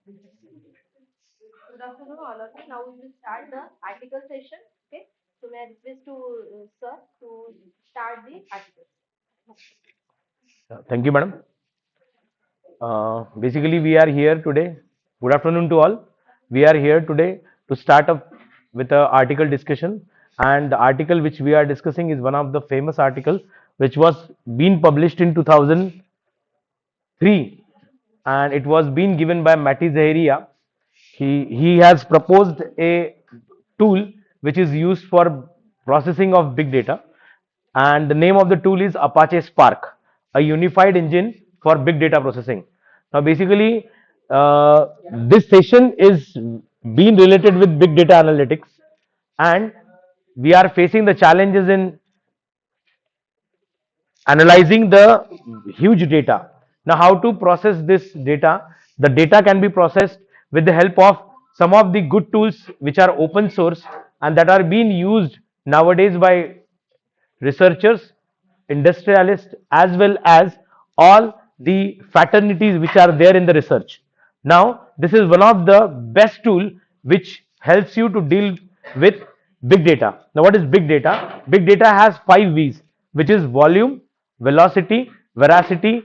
Good afternoon, all of you. Now we will start the article session. Okay. So may I request to sir to start the article. Thank you, madam. Basically, we are here today. Good afternoon to all. We are here today to start up with a article discussion, and the article which we are discussing is one of the famous article which was being published in 2003, and it was being given by Matti Zaharia. He has proposed a tool which is used for processing of big data, and the name of the tool is Apache Spark, a unified engine for big data processing. Now, basically, this session is being related with big data analytics, and we are facing the challenges in analyzing the huge data. Now, how to process this data? The data can be processed with the help of some of the good tools which are open source and that are being used nowadays by researchers, industrialists, as well as all the fraternities which are there in the research. Now, this is one of the best tool which helps you to deal with big data. Now, what is big data? Big data has 5 V's, which is volume, velocity, veracity,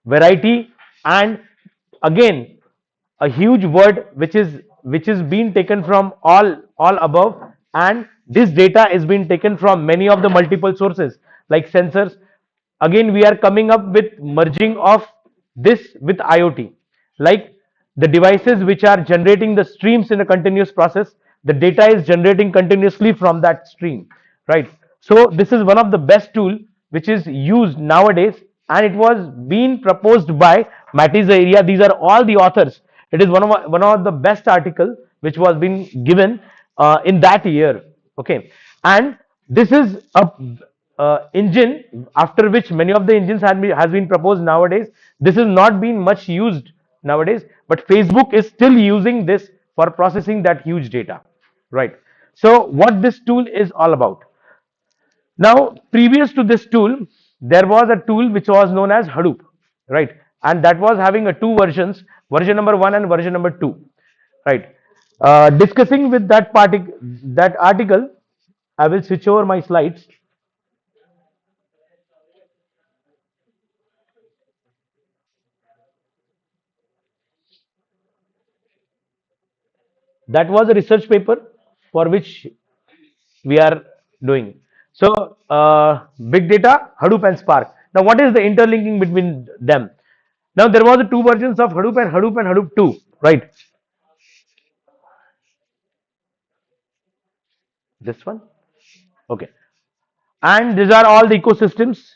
variety, and again a huge word which is being taken from all above, and this data is being taken from many of the multiple sources like sensors. Again, we are coming up with merging of this with IoT, like the devices which are generating the streams in a continuous process, the data is generating continuously from that stream, right? So this is one of the best tool which is used nowadays, and it was being proposed by Matisse area. These are all the authors. It is one of the best article which was being given in that year. Okay, and this is a engine after which many of the engines has been proposed nowadays. This is not being much used nowadays, but Facebook is still using this for processing that huge data, right? So what this tool is all about? Now, previous to this tool, there was a tool which was known as Hadoop, right? And that was having a two versions, version number 1 and version number 2, right? Discussing with that article, I will switch over my slides. That was a research paper for which we are doing. So, big data, Hadoop and Spark. Now, what is the interlinking between them? Now, there was two versions of Hadoop 2, right? This one, okay. And these are all the ecosystems.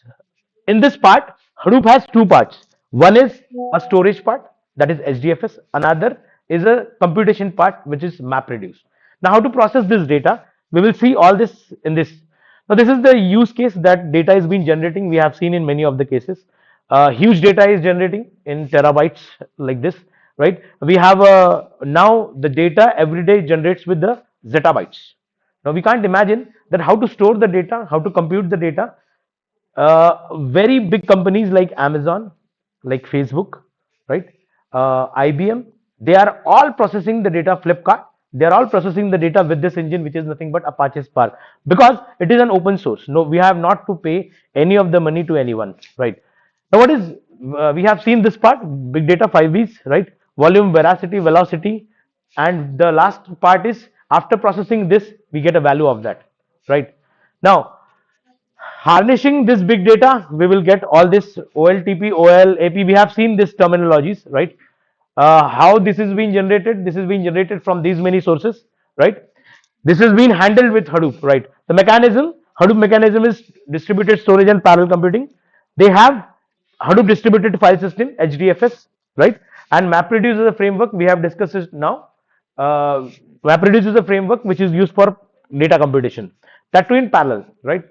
In this part, Hadoop has two parts. One is a storage part, that is HDFS. Another is a computation part, which is MapReduce. Now, how to process this data? We will see all this in this. Now, this is the use case that data is being generating. We have seen in many of the cases. Huge data is generating in terabytes like this, right? We have now the data every day generates with the zettabytes. Now we can't imagine that how to store the data, how to compute the data. Very big companies like Amazon, like Facebook, right? IBM, they are all processing the data. Flipkart, they are all processing the data with this engine, which is nothing but Apache Spark, because it is an open source. No, we have not to pay any of the money to anyone, right? Now, what is we have seen this part, big data 5Vs, right? Volume, veracity, velocity, and the last part is after processing this, we get a value of that, right? Now, harnessing this big data, we will get all this OLTP, OLAP. We have seen these terminologies, right? How this is being generated? This is being generated from these many sources, right? This is being handled with Hadoop, right? The mechanism, Hadoop mechanism is distributed storage and parallel computing. They have Hadoop distributed file system, HDFS, right? And MapReduce is a framework, we have discussed it now. MapReduce is a framework which is used for data computation. That too in parallel, right?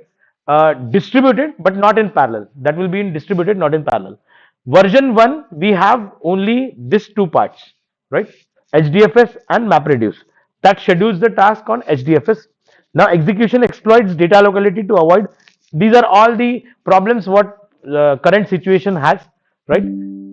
Distributed but not in parallel. That will be in distributed, not in parallel. Version 1, we have only these two parts, right? HDFS and MapReduce. That schedules the task on HDFS. Now, execution exploits data locality to avoid. These are all the problems what current situation has, right?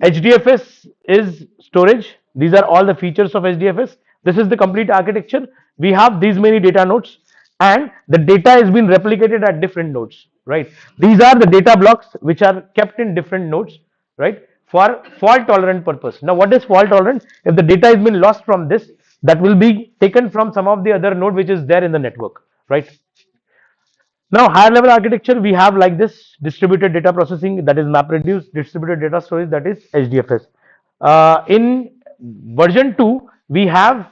HDFS is storage, These are all the features of HDFS. This is the complete architecture. We have these many data nodes, and the data is being replicated at different nodes, right? These are the data blocks which are kept in different nodes, right? For fault tolerant purpose. Now, what is fault tolerant? If the data has been lost from this, that will be taken from some of the other node which is there in the network, right? Now, higher level architecture, we have like this distributed data processing, that is MapReduce, distributed data storage, that is HDFS. In version 2, we have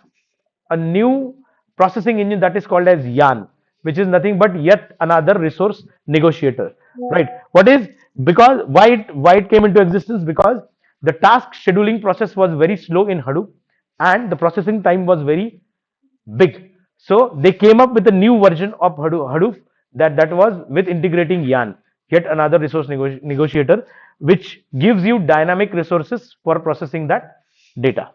a new processing engine that is called as YAN, which is nothing but yet another resource negotiator, right? What is, because why it came into existence? Because the task scheduling process was very slow in Hadoop, and the processing time was very big. So they came up with a new version of Hadoop, that was with integrating YAN, yet another resource negotiator, which gives you dynamic resources for processing that data.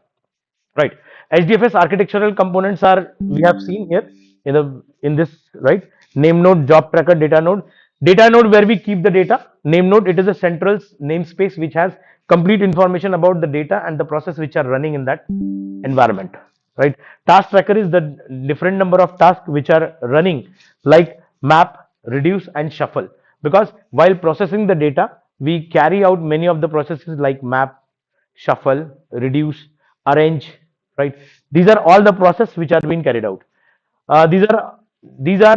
Right. HDFS architectural components are, we have seen here in this, right? Name node, job tracker, data node where we keep the data. Name node, it is a central namespace which has complete information about the data and the process which are running in that environment, right? Task tracker is the different number of tasks which are running, like map, reduce, and shuffle. Because while processing the data, we carry out many of the processes like map, shuffle, reduce, arrange, right? These are all the process which are being carried out. These are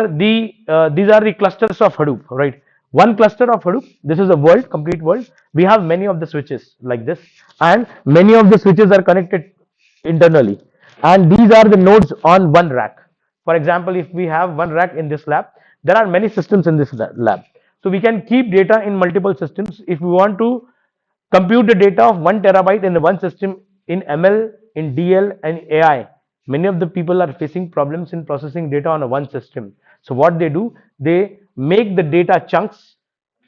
the clusters of Hadoop, right? One cluster of Hadoop. This is a world, complete world. We have many of the switches like this, and many of the switches are connected internally. And these are the nodes on one rack. For example, if we have one rack in this lab, there are many systems in this lab. So we can keep data in multiple systems. If we want to compute the data of 1 terabyte in the one system, in ML, in DL, and AI, many of the people are facing problems in processing data on a one system. So what they do, they make the data chunks,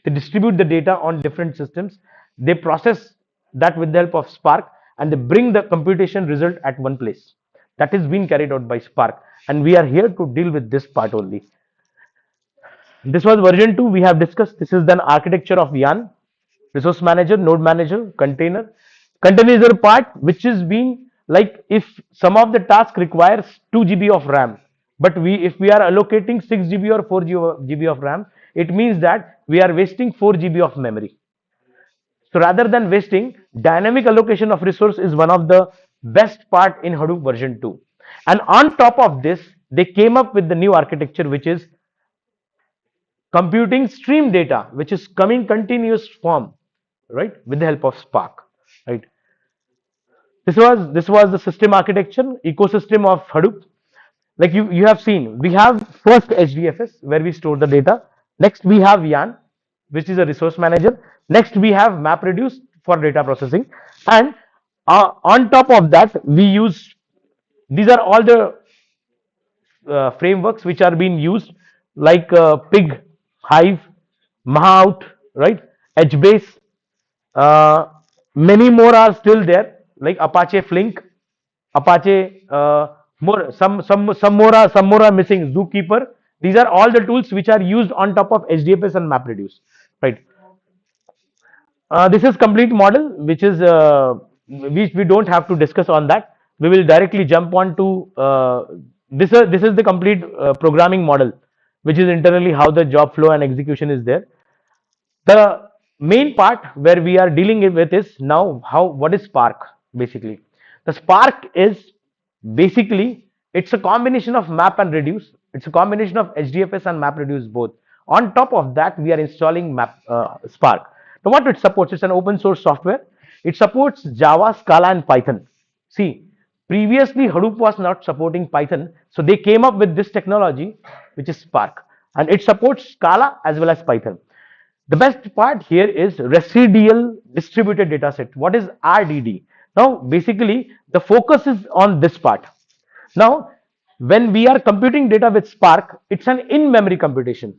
they distribute the data on different systems, they process that with the help of Spark, and they bring the computation result at one place. That is being carried out by Spark, and we are here to deal with this part only. This was version 2 we have discussed. This is the architecture of YAN, resource manager, node manager, container. Container is a part which is being, like, if some of the task requires 2 GB of RAM, but if we are allocating 6 GB or 4 GB of RAM, it means that we are wasting 4 GB of memory. So rather than wasting, dynamic allocation of resource is one of the best part in Hadoop version 2. And on top of this, they came up with the new architecture, which is computing stream data, which is coming continuous form, right, with the help of Spark, right? This was the system architecture ecosystem of Hadoop. Like you have seen, we have first HDFS where we store the data. Next we have YAN, which is a resource manager. Next we have MapReduce for data processing, and on top of that we use, these are all the frameworks which are being used, like Pig, Hive, Mahout, right? HBase. Uh, Many more are still there, like Apache Flink, Apache. More some more are missing. Zookeeper. These are all the tools which are used on top of HDFS and MapReduce, right? This is complete model, which is we don't have to discuss on that. We will directly jump on to this is the complete programming model, which is internally how the job flow and execution is there. The main part where we are dealing with is now how, what is Spark basically. The Spark is basically, it's a combination of map and reduce. It's a combination of HDFS and map reduce both. On top of that, we are installing Spark. Now what it supports, it's an open source software. It supports Java, Scala, and Python. See, previously Hadoop was not supporting Python, so they came up with this technology, which is Spark, and it supports Scala as well as Python. The best part here is residual distributed data set. What is RDD? Now, basically, the focus is on this part. Now, when we are computing data with Spark, it's an in-memory computation.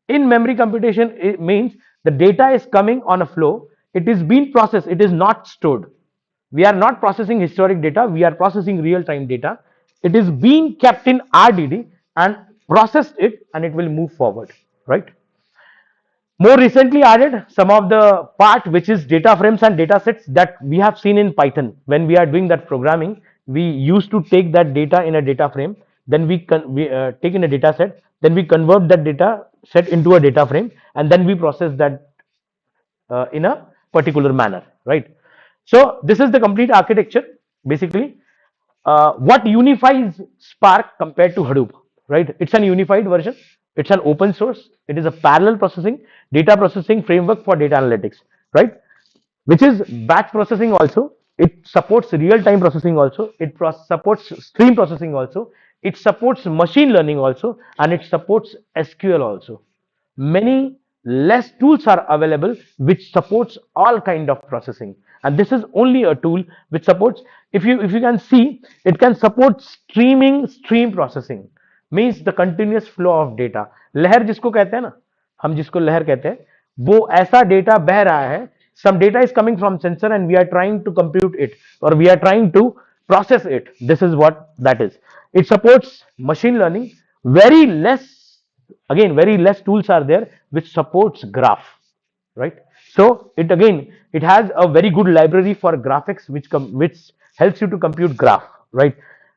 In-memory computation, it means the data is coming on a flow. It is being processed. It is not stored. We are not processing historic data. We are processing real-time data. It is being kept in RDD and processed it, and it will move forward, right? More recently added some of the part which is data frames and data sets that we have seen in Python. When we are doing that programming, we used to take that data in a data frame, then we take in a data set, then we convert that data set into a data frame, and then we process that in a particular manner, right? So this is the complete architecture basically. What unifies Spark compared to Hadoop, right? It's an unified version. It's an open source. It is a parallel processing, data processing framework for data analytics, right? Which is batch processing also. It supports real-time processing also. It supports stream processing also. It supports machine learning also, and it supports SQL also. Many less tools are available which supports all kind of processing, and this is only a tool which supports. If you can see, it can support stream processing, means the continuous flow of data. लहर जिसको कहते हैं ना, हम जिसको लहर कहते हैं, वो ऐसा डेटा बह रहा है. Some data is coming from sensor and we are trying to compute it, or we are trying to process it. This is what that is. It supports machine learning. Very less, again, very less tools are there which supports graph, right? So it again, it has a very good library for graphics which helps you to compute graph, right?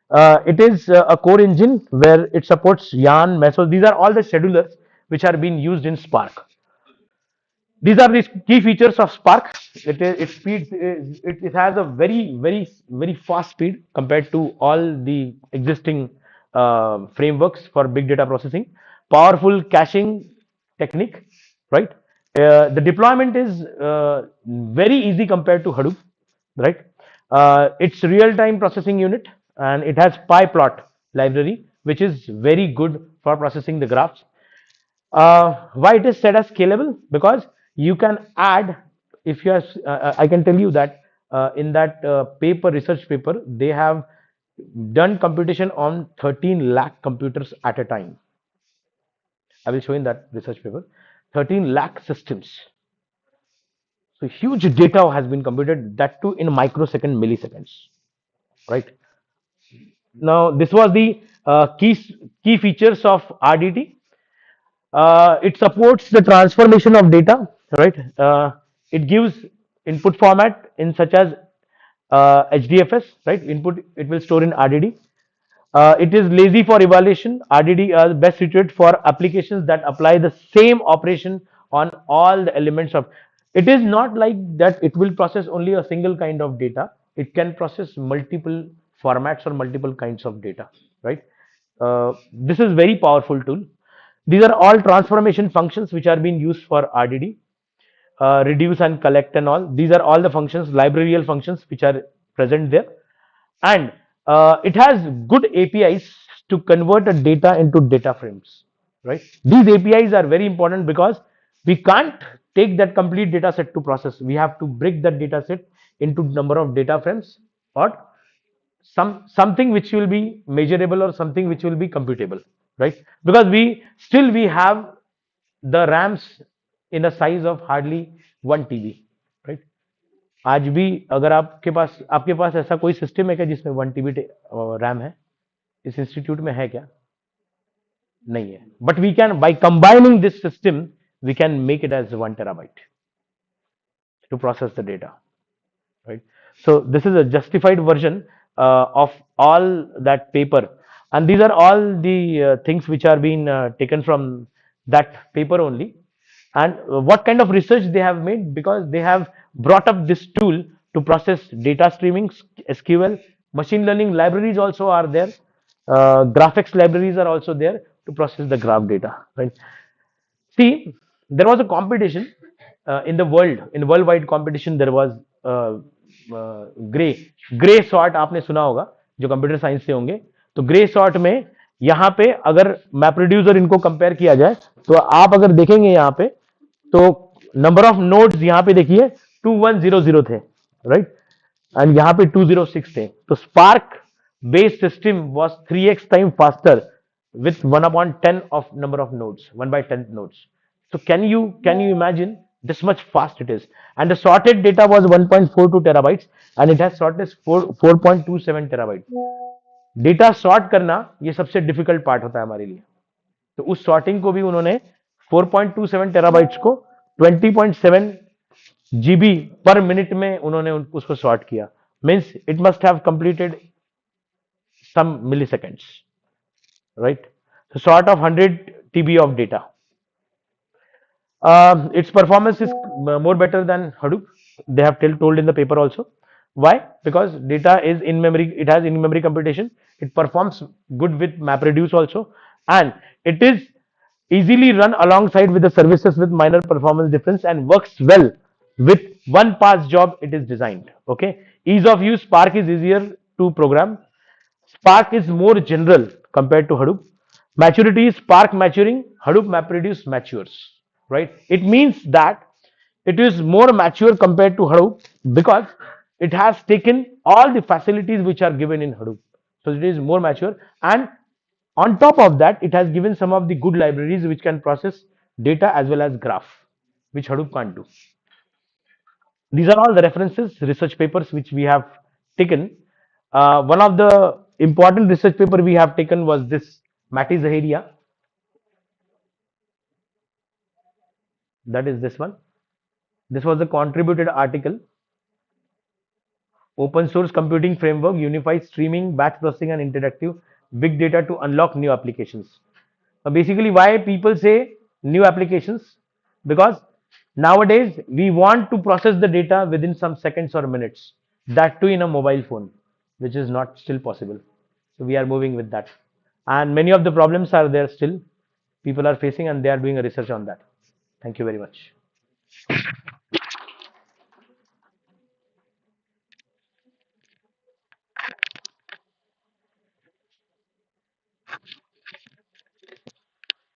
It is a core engine where it supports yarn, meso. These are all the schedulers which are being used in Spark. These are the key features of Spark. It speeds. It has a very fast speed compared to all the existing frameworks for big data processing. Powerful caching technique, right? The deployment is very easy compared to Hadoop, right? It's real-time processing unit, and it has PyPlot library, which is very good for processing the graphs. Why it is said as scalable? Because you can add, if you are, I can tell you that in that research paper, they have done computation on 13 lakh computers at a time. I will show in that research paper. 13 lakh systems. So huge data has been computed, that too in microsecond, milliseconds, right? Now this was the key features of RDT. It supports the transformation of data, right? It gives input format in such as HDFS, right? Input it will store in RDD. It is lazy for evaluation. RDD are best suited for applications that apply the same operation on all the elements of. It is not like that it will process only a single kind of data. It can process multiple formats or multiple kinds of data, right? This is very powerful tool. These are all transformation functions which are being used for RDD, reduce and collect and all. These are all the functions, librarial functions which are present there. And it has good APIs to convert the data into data frames, right? These APIs are very important because we can't take that complete data set to process. We have to break that data set into number of data frames, or something which will be measurable or something which will be computable, right? Because we have the RAMs in a size of hardly 1 TB, right? आज भी अगर आपके पास ऐसा कोई system है क्या जिसमें 1 TB RAM है? इस इंस्टीट्यूट में है क्या? नहीं है. But we can, by combining this system, we can make it as 1 TB to process the data, right? So this is a justified version of all that paper, and these are all the things which are being taken from that paper only. And what kind of research they have made, because they have brought up this tool to process data streaming, SQL, machine learning libraries also are there, graphics libraries are also there to process the graph data, right? See, there was a competition in the world, in worldwide competition. There was grey grey sort आपने सुना होगा, जो computer science से होंगे. तो grey sort में यहाँ पे अगर मैप रिड्यूसर इनको कंपेयर किया जाए, तो आप अगर देखेंगे यहाँ पे, तो नंबर ऑफ नोड्स यहाँ पे देखिए 2100 थे, राइट? एंड यहाँ पे 206 थे. तो spark based system was 3x time faster with 1/10 of number of nodes, 1/10 nodes. So can you imagine this much fast it is? And the sorted data was 1.42 terabytes, and it has sorted 4.27 terabytes. Data sort करना ये सबसे difficult part होता है हमारे लिए. तो उस sorting को भी उन्होंने 4.27 टेराबाइट्स को 20.7 GB पर मिनट में उन्होंने उसको सॉर्ट किया. Means it must have completed some milliseconds, right? So sort of 100 TB of data. Its performance is more better than Hadoop. They have told in the paper also. Why? Because data is in memory. It has in memory computation. It performs good with MapReduce also, and it is easily run alongside with the services with minor performance difference and works well with one pass job. It is designed. Okay. Ease of use. Spark is easier to program. Spark is more general compared to Hadoop. Maturity is Spark maturing, Hadoop MapReduce matures, right? It means that it is more mature compared to Hadoop because it has taken all the facilities which are given in Hadoop. So it is more mature, and on top of that, it has given some of the good libraries which can process data as well as graph, which Hadoop can't do. These are all the references, research papers which we have taken. One of the important research paper we have taken was this Matti Zaharia. That is this one. This was a contributed article. Open source computing framework unifies streaming, batch processing, and interactive big data to unlock new applications. Basically, why people say new applications? Because nowadays we want to process the data within some seconds or minutes. That too in a mobile phone, which is not still possible. So we are moving with that. And many of the problems are there still. People are facing and they are doing a research on that. Thank you very much.